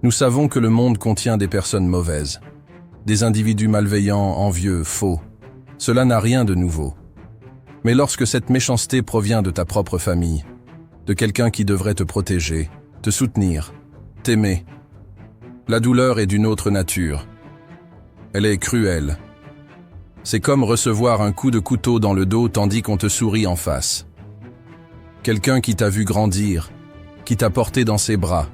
Nous savons que le monde contient des personnes mauvaises, des individus malveillants, envieux, faux. Cela n'a rien de nouveau. Mais lorsque cette méchanceté provient de ta propre famille, de quelqu'un qui devrait te protéger, te soutenir, t'aimer, la douleur est d'une autre nature. Elle est cruelle. C'est comme recevoir un coup de couteau dans le dos tandis qu'on te sourit en face. Quelqu'un qui t'a vu grandir, qui t'a porté dans ses bras,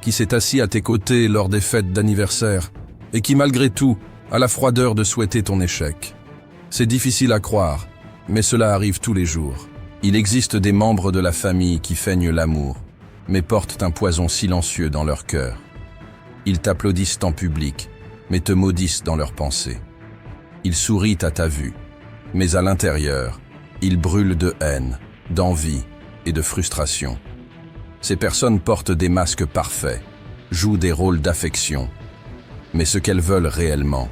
qui s'est assis à tes côtés lors des fêtes d'anniversaire, et qui malgré tout a la froideur de souhaiter ton échec. C'est difficile à croire, mais cela arrive tous les jours. Il existe des membres de la famille qui feignent l'amour, mais portent un poison silencieux dans leur cœur. Ils t'applaudissent en public, mais te maudissent dans leurs pensées. Ils sourient à ta vue, mais à l'intérieur, ils brûlent de haine, d'envie et de frustration. Ces personnes portent des masques parfaits, jouent des rôles d'affection, mais ce qu'elles veulent réellement,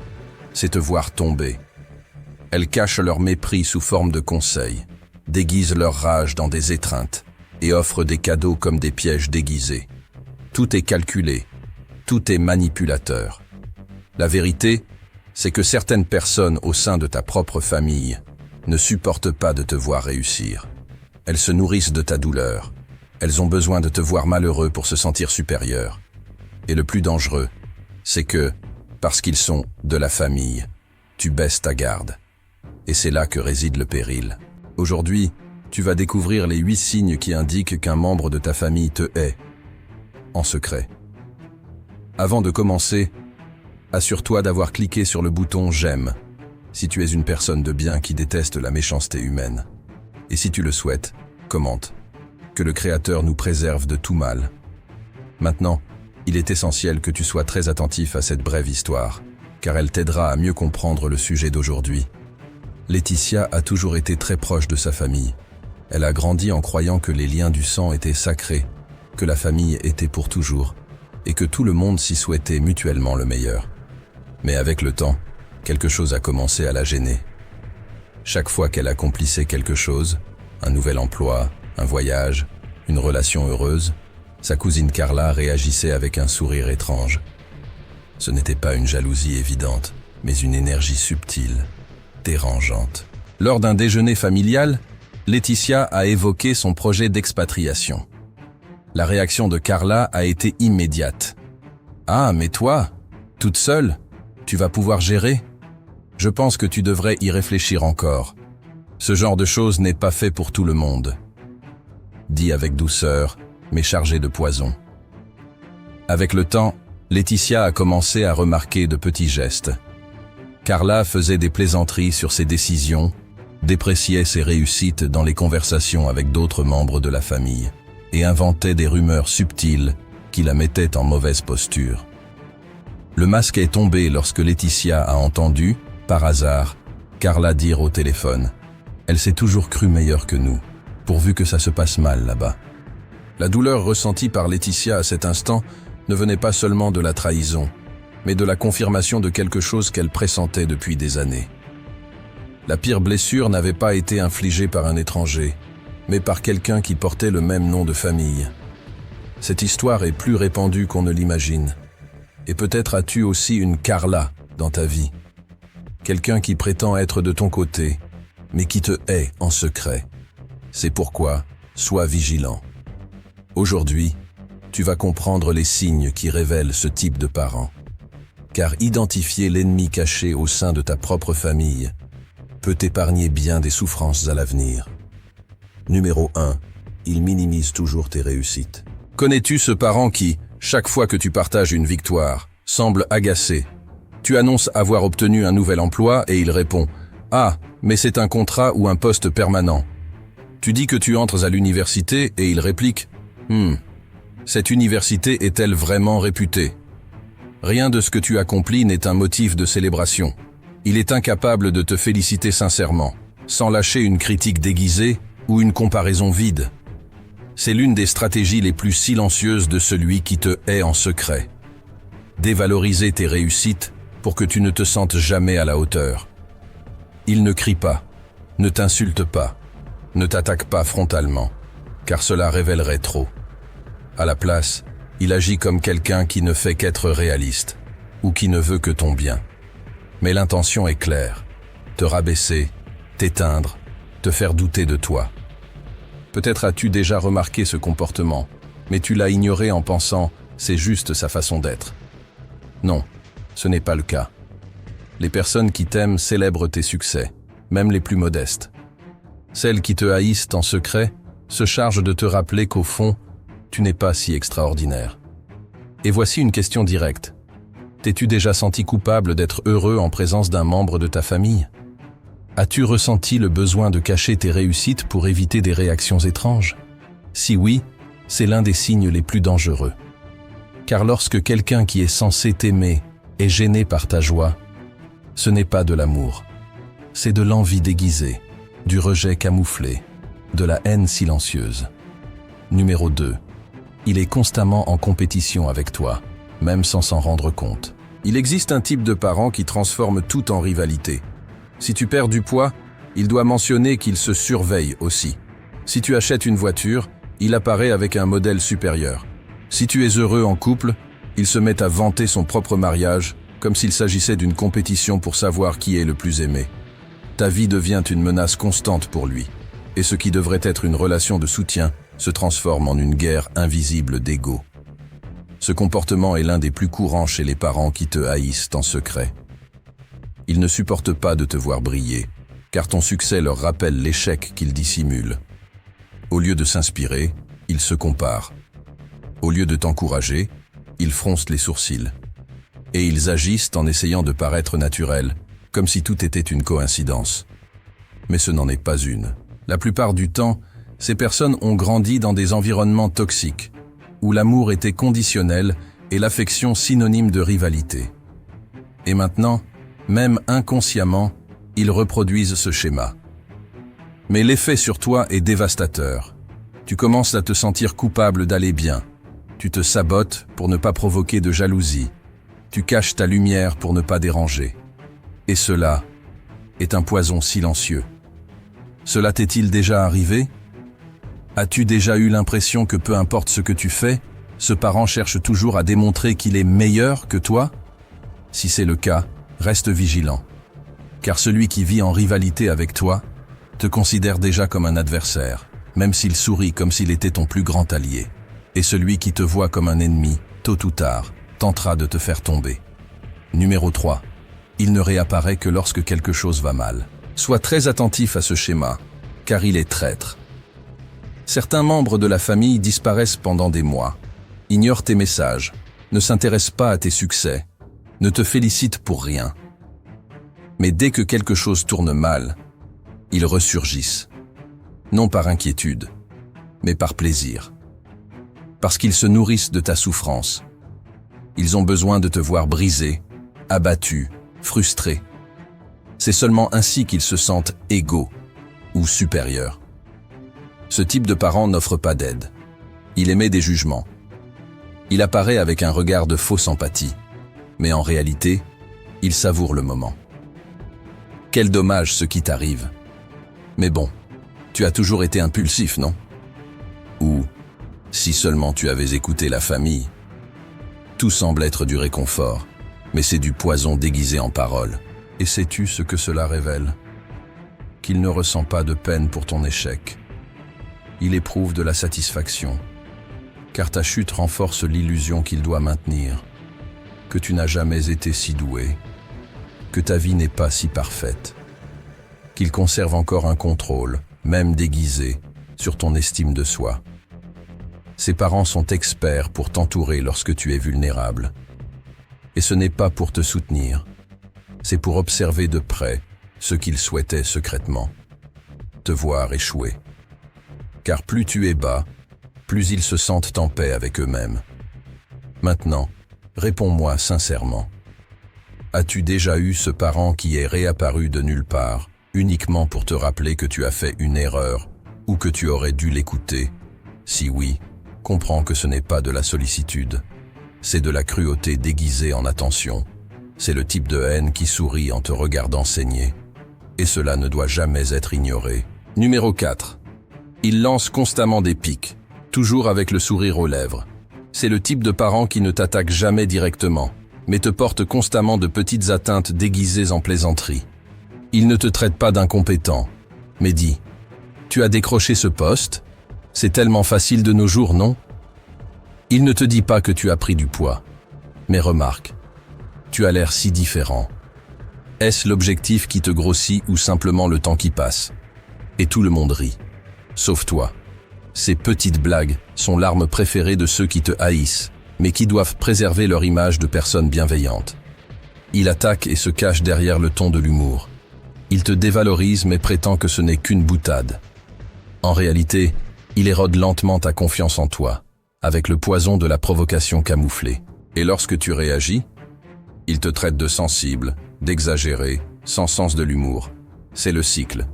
c'est te voir tomber. Elles cachent leur mépris sous forme de conseils, déguisent leur rage dans des étreintes et offrent des cadeaux comme des pièges déguisés. Tout est calculé, tout est manipulateur. La vérité, c'est que certaines personnes au sein de ta propre famille ne supportent pas de te voir réussir. Elles se nourrissent de ta douleur. Elles ont besoin de te voir malheureux pour se sentir supérieur. Et le plus dangereux, c'est que, parce qu'ils sont de la famille, tu baisses ta garde. Et c'est là que réside le péril. Aujourd'hui, tu vas découvrir les 8 signes qui indiquent qu'un membre de ta famille te hait, en secret. Avant de commencer, assure-toi d'avoir cliqué sur le bouton « J'aime » si tu es une personne de bien qui déteste la méchanceté humaine. Et si tu le souhaites, commente. Que le Créateur nous préserve de tout mal. Maintenant, il est essentiel que tu sois très attentif à cette brève histoire, car elle t'aidera à mieux comprendre le sujet d'aujourd'hui. Laetitia a toujours été très proche de sa famille. Elle a grandi en croyant que les liens du sang étaient sacrés, que la famille était pour toujours, et que tout le monde s'y souhaitait mutuellement le meilleur. Mais avec le temps, quelque chose a commencé à la gêner. Chaque fois qu'elle accomplissait quelque chose, un nouvel emploi, un voyage, une relation heureuse, sa cousine Carla réagissait avec un sourire étrange. Ce n'était pas une jalousie évidente, mais une énergie subtile, dérangeante. Lors d'un déjeuner familial, Laetitia a évoqué son projet d'expatriation. La réaction de Carla a été immédiate. « Ah, mais toi, toute seule, tu vas pouvoir gérer ? Je pense que tu devrais y réfléchir encore. Ce genre de choses n'est pas fait pour tout le monde. » Dit avec douceur, mais chargé de poison. Avec le temps, Laetitia a commencé à remarquer de petits gestes. Carla faisait des plaisanteries sur ses décisions, dépréciait ses réussites dans les conversations avec d'autres membres de la famille et inventait des rumeurs subtiles qui la mettaient en mauvaise posture. Le masque est tombé lorsque Laetitia a entendu, par hasard, Carla dire au téléphone « Elle s'est toujours crue meilleure que nous, pourvu que ça se passe mal là-bas. » La douleur ressentie par Laetitia à cet instant ne venait pas seulement de la trahison, mais de la confirmation de quelque chose qu'elle pressentait depuis des années. La pire blessure n'avait pas été infligée par un étranger, mais par quelqu'un qui portait le même nom de famille. Cette histoire est plus répandue qu'on ne l'imagine. Et peut-être as-tu aussi une Carla dans ta vie. Quelqu'un qui prétend être de ton côté, mais qui te hait en secret. C'est pourquoi, sois vigilant. Aujourd'hui, tu vas comprendre les signes qui révèlent ce type de parents. Car identifier l'ennemi caché au sein de ta propre famille peut t'épargner bien des souffrances à l'avenir. Numéro 1. Il minimise toujours tes réussites. Connais-tu ce parent qui, chaque fois que tu partages une victoire, semble agacé? Tu annonces avoir obtenu un nouvel emploi et il répond « Ah, mais c'est un contrat ou un poste permanent. » Tu dis que tu entres à l'université et il réplique « Cette université est-elle vraiment réputée ? » Rien de ce que tu accomplis n'est un motif de célébration. Il est incapable de te féliciter sincèrement, sans lâcher une critique déguisée ou une comparaison vide. C'est l'une des stratégies les plus silencieuses de celui qui te hait en secret. Dévaloriser tes réussites pour que tu ne te sentes jamais à la hauteur. Il ne crie pas, ne t'insulte pas, ne t'attaque pas frontalement, car cela révélerait trop. À la place, Il agit comme quelqu'un qui ne fait qu'être réaliste, ou qui ne veut que ton bien. Mais l'intention est claire, te rabaisser, t'éteindre, te faire douter de toi. Peut-être as-tu déjà remarqué ce comportement, mais tu l'as ignoré en pensant « c'est juste sa façon d'être ». Non, ce n'est pas le cas. Les personnes qui t'aiment célèbrent tes succès, même les plus modestes. Celles qui te haïssent en secret se chargent de te rappeler qu'au fond, tu n'es pas si extraordinaire. Et voici une question directe. T'es-tu déjà senti coupable d'être heureux en présence d'un membre de ta famille ? As-tu ressenti le besoin de cacher tes réussites pour éviter des réactions étranges ? Si oui, c'est l'un des signes les plus dangereux. Car lorsque quelqu'un qui est censé t'aimer est gêné par ta joie, ce n'est pas de l'amour. C'est de l'envie déguisée, du rejet camouflé, de la haine silencieuse. Numéro 2. Il est constamment en compétition avec toi, même sans s'en rendre compte. Il existe un type de parent qui transforme tout en rivalité. Si tu perds du poids, il doit mentionner qu'il se surveille aussi. Si tu achètes une voiture, il apparaît avec un modèle supérieur. Si tu es heureux en couple, il se met à vanter son propre mariage, comme s'il s'agissait d'une compétition pour savoir qui est le plus aimé. Ta vie devient une menace constante pour lui, et ce qui devrait être une relation de soutien se transforme en une guerre invisible d'ego. Ce comportement est l'un des plus courants chez les parents qui te haïssent en secret. Ils ne supportent pas de te voir briller, car ton succès leur rappelle l'échec qu'ils dissimulent. Au lieu de s'inspirer, ils se comparent. Au lieu de t'encourager, ils froncent les sourcils. Et ils agissent en essayant de paraître naturels, comme si tout était une coïncidence. Mais ce n'en est pas une. La plupart du temps, ces personnes ont grandi dans des environnements toxiques, où l'amour était conditionnel et l'affection synonyme de rivalité. Et maintenant, même inconsciemment, ils reproduisent ce schéma. Mais l'effet sur toi est dévastateur. Tu commences à te sentir coupable d'aller bien. Tu te sabotes pour ne pas provoquer de jalousie. Tu caches ta lumière pour ne pas déranger. Et cela est un poison silencieux. Cela t'est-il déjà arrivé ? As-tu déjà eu l'impression que peu importe ce que tu fais, ce parent cherche toujours à démontrer qu'il est meilleur que toi ? Si c'est le cas, reste vigilant. Car celui qui vit en rivalité avec toi te considère déjà comme un adversaire, même s'il sourit comme s'il était ton plus grand allié. Et celui qui te voit comme un ennemi, tôt ou tard, tentera de te faire tomber. Numéro 3. Il ne réapparaît que lorsque quelque chose va mal. Sois très attentif à ce schéma, car il est traître. Certains membres de la famille disparaissent pendant des mois, ignorent tes messages, ne s'intéressent pas à tes succès, ne te félicitent pour rien. Mais dès que quelque chose tourne mal, ils ressurgissent. Non par inquiétude, mais par plaisir. Parce qu'ils se nourrissent de ta souffrance. Ils ont besoin de te voir brisé, abattu, frustré. C'est seulement ainsi qu'ils se sentent égaux ou supérieurs. Ce type de parent n'offre pas d'aide. Il émet des jugements. Il apparaît avec un regard de fausse empathie. Mais en réalité, il savoure le moment. Quel dommage ce qui t'arrive. Mais bon, tu as toujours été impulsif, non ? Ou, si seulement tu avais écouté la famille. Tout semble être du réconfort, mais c'est du poison déguisé en paroles. Et sais-tu ce que cela révèle ? Qu'il ne ressent pas de peine pour ton échec. Il éprouve de la satisfaction, car ta chute renforce l'illusion qu'il doit maintenir, que tu n'as jamais été si doué, que ta vie n'est pas si parfaite, qu'il conserve encore un contrôle, même déguisé, sur ton estime de soi. Ses parents sont experts pour t'entourer lorsque tu es vulnérable. Et ce n'est pas pour te soutenir, c'est pour observer de près ce qu'ils souhaitaient secrètement, te voir échouer. Car plus tu es bas, plus ils se sentent en paix avec eux-mêmes. Maintenant, réponds-moi sincèrement. As-tu déjà eu ce parent qui est réapparu de nulle part, uniquement pour te rappeler que tu as fait une erreur ou que tu aurais dû l'écouter? Si oui, comprends que ce n'est pas de la sollicitude. C'est de la cruauté déguisée en attention. C'est le type de haine qui sourit en te regardant saigner. Et cela ne doit jamais être ignoré. Numéro 4. Il lance constamment des piques, toujours avec le sourire aux lèvres. C'est le type de parent qui ne t'attaque jamais directement, mais te porte constamment de petites atteintes déguisées en plaisanterie. Il ne te traite pas d'incompétent, mais dit « Tu as décroché ce poste ? C'est tellement facile de nos jours, non ?» Il ne te dit pas que tu as pris du poids, mais remarque « Tu as l'air si différent ». Est-ce l'objectif qui te grossit ou simplement le temps qui passe? Et tout le monde rit, sauf toi. Ces petites blagues sont l'arme préférée de ceux qui te haïssent, mais qui doivent préserver leur image de personne bienveillante. Il attaque et se cache derrière le ton de l'humour. Il te dévalorise mais prétend que ce n'est qu'une boutade. En réalité, il érode lentement ta confiance en toi, avec le poison de la provocation camouflée. Et lorsque tu réagis, il te traite de sensible, d'exagéré, sans sens de l'humour. C'est le cycle.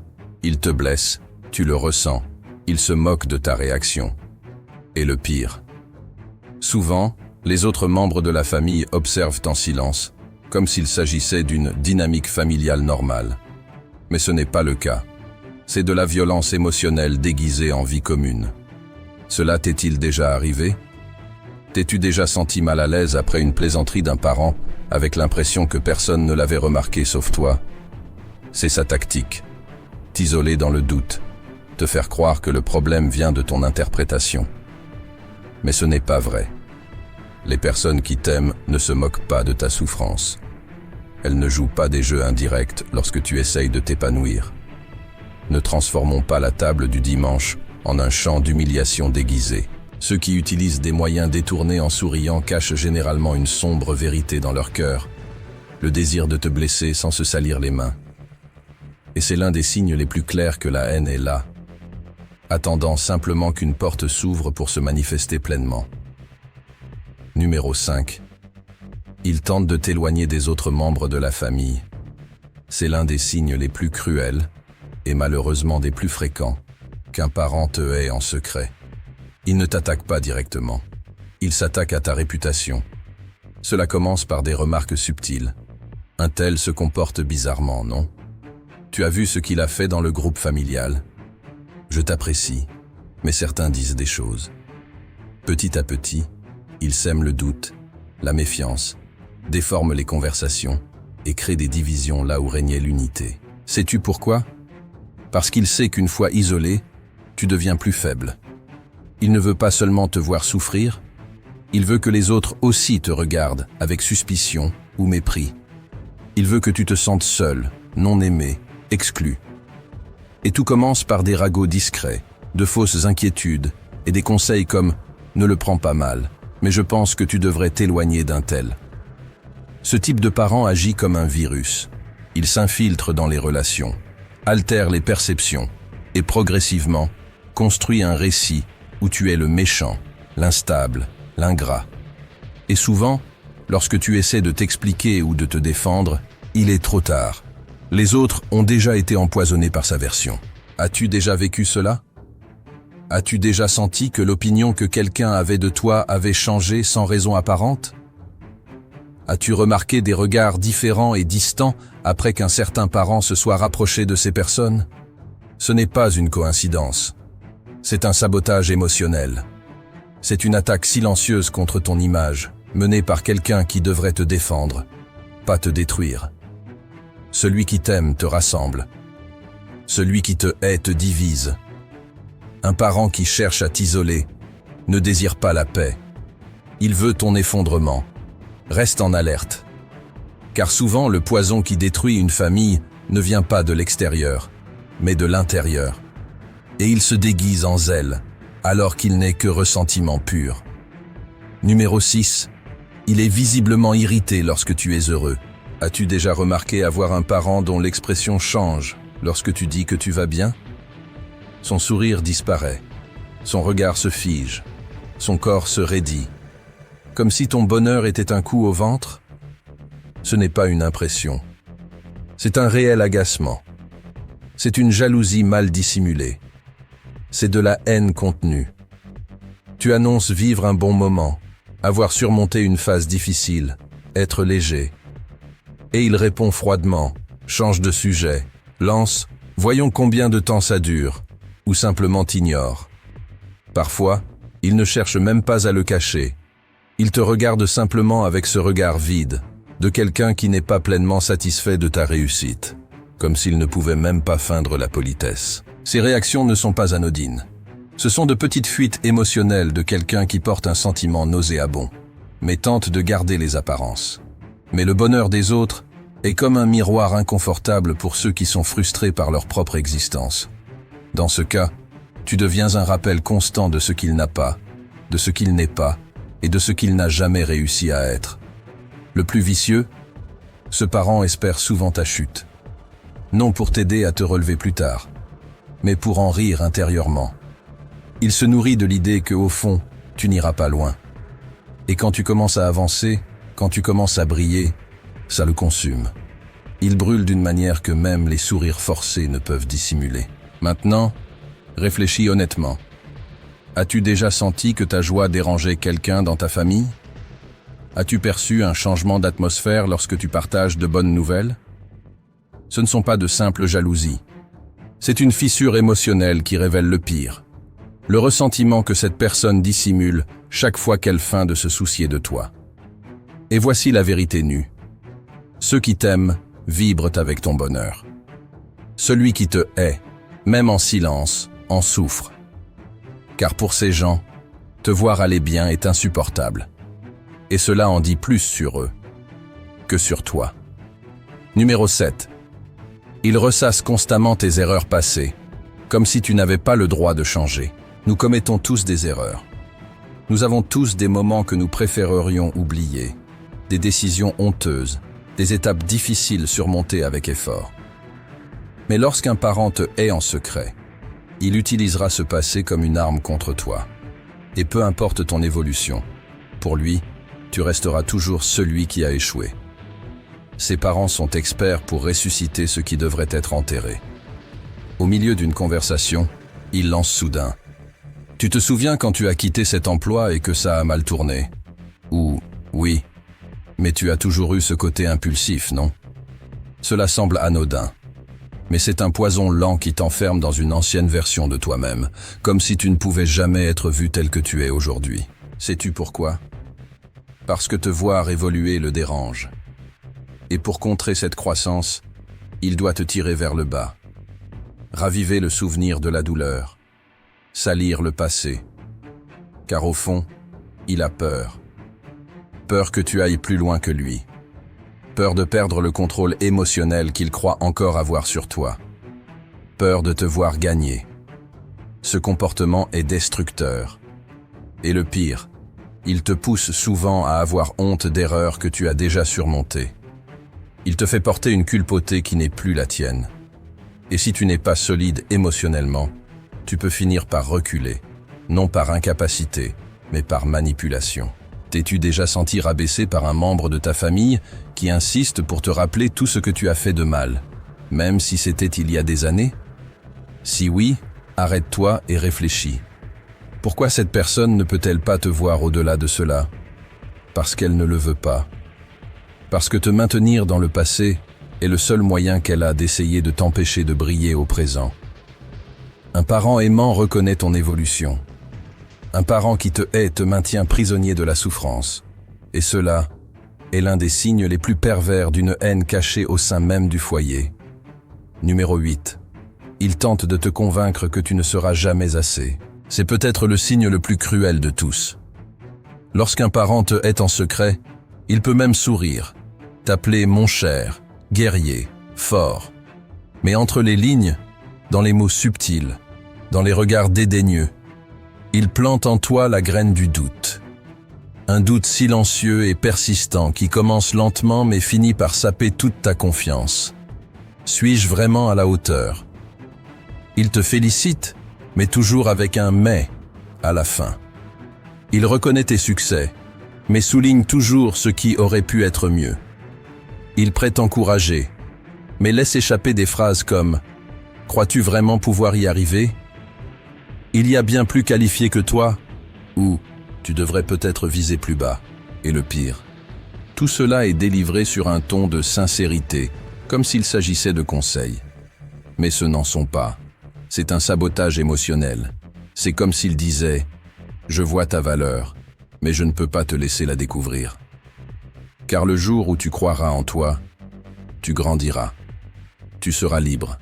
Il te blesse, tu le ressens. Il se moque de ta réaction. Et le pire. Souvent, les autres membres de la famille observent en silence, comme s'il s'agissait d'une dynamique familiale normale. Mais ce n'est pas le cas. C'est de la violence émotionnelle déguisée en vie commune. Cela t'est-il déjà arrivé? T'es-tu déjà senti mal à l'aise après une plaisanterie d'un parent, avec l'impression que personne ne l'avait remarqué sauf toi? C'est sa tactique. T'isoler dans le doute. Te faire croire que le problème vient de ton interprétation. Mais ce n'est pas vrai. Les personnes qui t'aiment ne se moquent pas de ta souffrance. Elles ne jouent pas des jeux indirects lorsque tu essayes de t'épanouir. Ne transformons pas la table du dimanche en un champ d'humiliation déguisé. Ceux qui utilisent des moyens détournés en souriant cachent généralement une sombre vérité dans leur cœur, le désir de te blesser sans se salir les mains. Et c'est l'un des signes les plus clairs que la haine est là, attendant simplement qu'une porte s'ouvre pour se manifester pleinement. Numéro 5. Il tente de t'éloigner des autres membres de la famille. C'est l'un des signes les plus cruels, et malheureusement des plus fréquents, qu'un parent te hait en secret. Il ne t'attaque pas directement. Il s'attaque à ta réputation. Cela commence par des remarques subtiles. Un tel se comporte bizarrement, non? Tu as vu ce qu'il a fait dans le groupe familial? Je t'apprécie, mais certains disent des choses. Petit à petit, ils sèment le doute, la méfiance, déforment les conversations et créent des divisions là où régnait l'unité. Sais-tu pourquoi? Parce qu'il sait qu'une fois isolé, tu deviens plus faible. Il ne veut pas seulement te voir souffrir, il veut que les autres aussi te regardent avec suspicion ou mépris. Il veut que tu te sentes seul, non aimé, exclu. Et tout commence par des ragots discrets, de fausses inquiétudes et des conseils comme « ne le prends pas mal, mais je pense que tu devrais t'éloigner d'un tel ». Ce type de parent agit comme un virus. Il s'infiltre dans les relations, altère les perceptions et progressivement construit un récit où tu es le méchant, l'instable, l'ingrat. Et souvent, lorsque tu essaies de t'expliquer ou de te défendre, il est trop tard. Les autres ont déjà été empoisonnés par sa version. As-tu déjà vécu cela? As-tu déjà senti que l'opinion que quelqu'un avait de toi avait changé sans raison apparente? As-tu remarqué des regards différents et distants après qu'un certain parent se soit rapproché de ces personnes? Ce n'est pas une coïncidence. C'est un sabotage émotionnel. C'est une attaque silencieuse contre ton image, menée par quelqu'un qui devrait te défendre, pas te détruire. Celui qui t'aime te rassemble. Celui qui te hait te divise. Un parent qui cherche à t'isoler ne désire pas la paix. Il veut ton effondrement. Reste en alerte. Car souvent, le poison qui détruit une famille ne vient pas de l'extérieur, mais de l'intérieur. Et il se déguise en zèle, alors qu'il n'est que ressentiment pur. Numéro 6. Il est visiblement irrité lorsque tu es heureux. As-tu déjà remarqué avoir un parent dont l'expression change lorsque tu dis que tu vas bien? Son sourire disparaît, son regard se fige, son corps se raidit, comme si ton bonheur était un coup au ventre? Ce n'est pas une impression, c'est un réel agacement. C'est une jalousie mal dissimulée. C'est de la haine contenue. Tu annonces vivre un bon moment, avoir surmonté une phase difficile, être léger. Et il répond froidement, change de sujet, lance « Voyons combien de temps ça dure » ou simplement t'ignore. Parfois, il ne cherche même pas à le cacher, Ils te regardent simplement avec ce regard vide, de quelqu'un qui n'est pas pleinement satisfait de ta réussite, comme s'il ne pouvait même pas feindre la politesse. Ces réactions ne sont pas anodines. Ce sont de petites fuites émotionnelles de quelqu'un qui porte un sentiment nauséabond, mais tente de garder les apparences. Mais le bonheur des autres est comme un miroir inconfortable pour ceux qui sont frustrés par leur propre existence. Dans ce cas, tu deviens un rappel constant de ce qu'il n'a pas, de ce qu'il n'est pas, et de ce qu'il n'a jamais réussi à être. Le plus vicieux, ce parent espère souvent ta chute. Non pour t'aider à te relever plus tard, mais pour en rire intérieurement. Il se nourrit de l'idée que, au fond, tu n'iras pas loin. Et quand tu commences à avancer, quand tu commences à briller, ça le consume. Il brûle d'une manière que même les sourires forcés ne peuvent dissimuler. Maintenant, réfléchis honnêtement. As-tu déjà senti que ta joie dérangeait quelqu'un dans ta famille? As-tu perçu un changement d'atmosphère lorsque tu partages de bonnes nouvelles? Ce ne sont pas de simples jalousies. C'est une fissure émotionnelle qui révèle le pire. Le ressentiment que cette personne dissimule chaque fois qu'elle feint de se soucier de toi. Et voici la vérité nue. Ceux qui t'aiment vibrent avec ton bonheur. Celui qui te hait, même en silence, en souffre. Car pour ces gens, te voir aller bien est insupportable. Et cela en dit plus sur eux que sur toi. Numéro 7. Ils ressassent constamment tes erreurs passées, comme si tu n'avais pas le droit de changer. Nous commettons tous des erreurs. Nous avons tous des moments que nous préférerions oublier, des décisions honteuses, des étapes difficiles surmontées avec effort. Mais lorsqu'un parent te hait en secret, il utilisera ce passé comme une arme contre toi. Et peu importe ton évolution, pour lui, tu resteras toujours celui qui a échoué. Ses parents sont experts pour ressusciter ce qui devrait être enterré. Au milieu d'une conversation, il lance soudain. Tu te souviens quand tu as quitté cet emploi et que ça a mal tourné? Ou, oui, mais tu as toujours eu ce côté impulsif, non? Cela semble anodin. Mais c'est un poison lent qui t'enferme dans une ancienne version de toi-même, comme si tu ne pouvais jamais être vu tel que tu es aujourd'hui. Sais-tu pourquoi? Parce que te voir évoluer le dérange. Et pour contrer cette croissance, il doit te tirer vers le bas. Raviver le souvenir de la douleur. Salir le passé. Car au fond, il a peur. Peur que tu ailles plus loin que lui. Peur de perdre le contrôle émotionnel qu'il croit encore avoir sur toi. Peur de te voir gagner. Ce comportement est destructeur. Et le pire, il te pousse souvent à avoir honte d'erreurs que tu as déjà surmontées. Il te fait porter une culpauté qui n'est plus la tienne. Et si tu n'es pas solide émotionnellement, tu peux finir par reculer, non par incapacité, mais par manipulation. T'es-tu déjà senti rabaissé par un membre de ta famille qui insiste pour te rappeler tout ce que tu as fait de mal, même si c'était il y a des années? Si oui, arrête-toi et réfléchis. Pourquoi cette personne ne peut-elle pas te voir au-delà de cela? Parce qu'elle ne le veut pas. Parce que te maintenir dans le passé est le seul moyen qu'elle a d'essayer de t'empêcher de briller au présent. Un parent aimant reconnaît ton évolution. Un parent qui te hait te maintient prisonnier de la souffrance. Et cela est l'un des signes les plus pervers d'une haine cachée au sein même du foyer. Numéro 8. Il tente de te convaincre que tu ne seras jamais assez. C'est peut-être le signe le plus cruel de tous. Lorsqu'un parent te hait en secret, il peut même sourire, t'appeler mon cher, guerrier, fort. Mais entre les lignes, dans les mots subtils, dans les regards dédaigneux, il plante en toi la graine du doute. Un doute silencieux et persistant qui commence lentement mais finit par saper toute ta confiance. Suis-je vraiment à la hauteur? Il te félicite, mais toujours avec un « mais » à la fin. Il reconnaît tes succès, mais souligne toujours ce qui aurait pu être mieux. Il prétend t'encourager, mais laisse échapper des phrases comme « Crois-tu vraiment pouvoir y arriver ?» Il y a bien plus qualifié que toi, ou tu devrais peut-être viser plus bas. Et le pire, tout cela est délivré sur un ton de sincérité, comme s'il s'agissait de conseils. Mais ce n'en sont pas. C'est un sabotage émotionnel. C'est comme s'il disait « Je vois ta valeur, mais je ne peux pas te laisser la découvrir. Car le jour où tu croiras en toi, tu grandiras. Tu seras libre.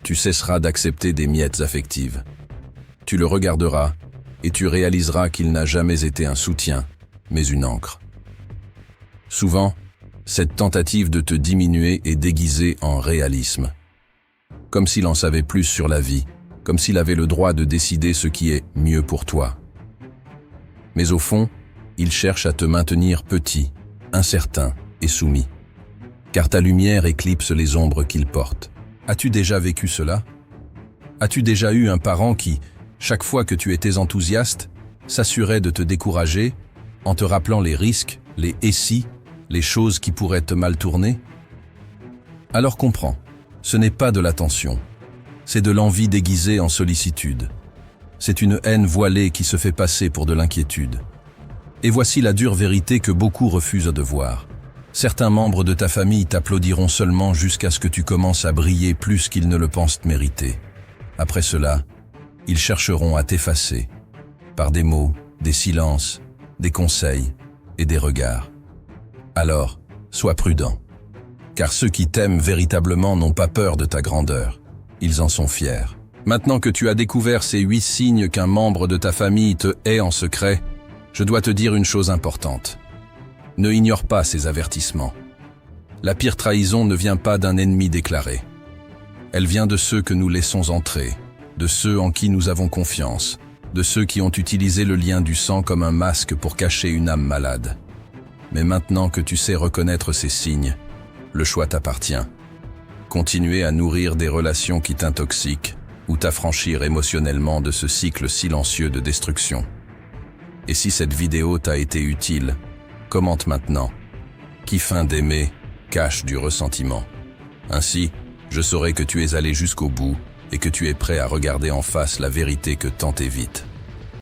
Tu cesseras d'accepter des miettes affectives. Tu le regarderas et tu réaliseras qu'il n'a jamais été un soutien, mais une ancre. Souvent, cette tentative de te diminuer est déguisée en réalisme. Comme s'il en savait plus sur la vie, comme s'il avait le droit de décider ce qui est mieux pour toi. Mais au fond, il cherche à te maintenir petit, incertain et soumis. Car ta lumière éclipse les ombres qu'il porte. As-tu déjà vécu cela? As-tu déjà eu un parent qui, chaque fois que tu étais enthousiaste, s'assurait de te décourager en te rappelant les risques, les « et si », les choses qui pourraient te mal tourner? Alors comprends, ce n'est pas de l'attention, c'est de l'envie déguisée en sollicitude. C'est une haine voilée qui se fait passer pour de l'inquiétude. Et voici la dure vérité que beaucoup refusent de voir. Certains membres de ta famille t'applaudiront seulement jusqu'à ce que tu commences à briller plus qu'ils ne le pensent mériter. Après cela, ils chercheront à t'effacer, par des mots, des silences, des conseils et des regards. Alors, sois prudent, car ceux qui t'aiment véritablement n'ont pas peur de ta grandeur, ils en sont fiers. Maintenant que tu as découvert ces 8 signes qu'un membre de ta famille te hait en secret, je dois te dire une chose importante. Ne ignore pas ces avertissements. La pire trahison ne vient pas d'un ennemi déclaré. Elle vient de ceux que nous laissons entrer, de ceux en qui nous avons confiance, de ceux qui ont utilisé le lien du sang comme un masque pour cacher une âme malade. Mais maintenant que tu sais reconnaître ces signes, le choix t'appartient. Continuer à nourrir des relations qui t'intoxiquent ou t'affranchir émotionnellement de ce cycle silencieux de destruction. Et si cette vidéo t'a été utile, commente maintenant. Qui feint d'aimer cache du ressentiment. Ainsi, je saurai que tu es allé jusqu'au bout et que tu es prêt à regarder en face la vérité que tant évites.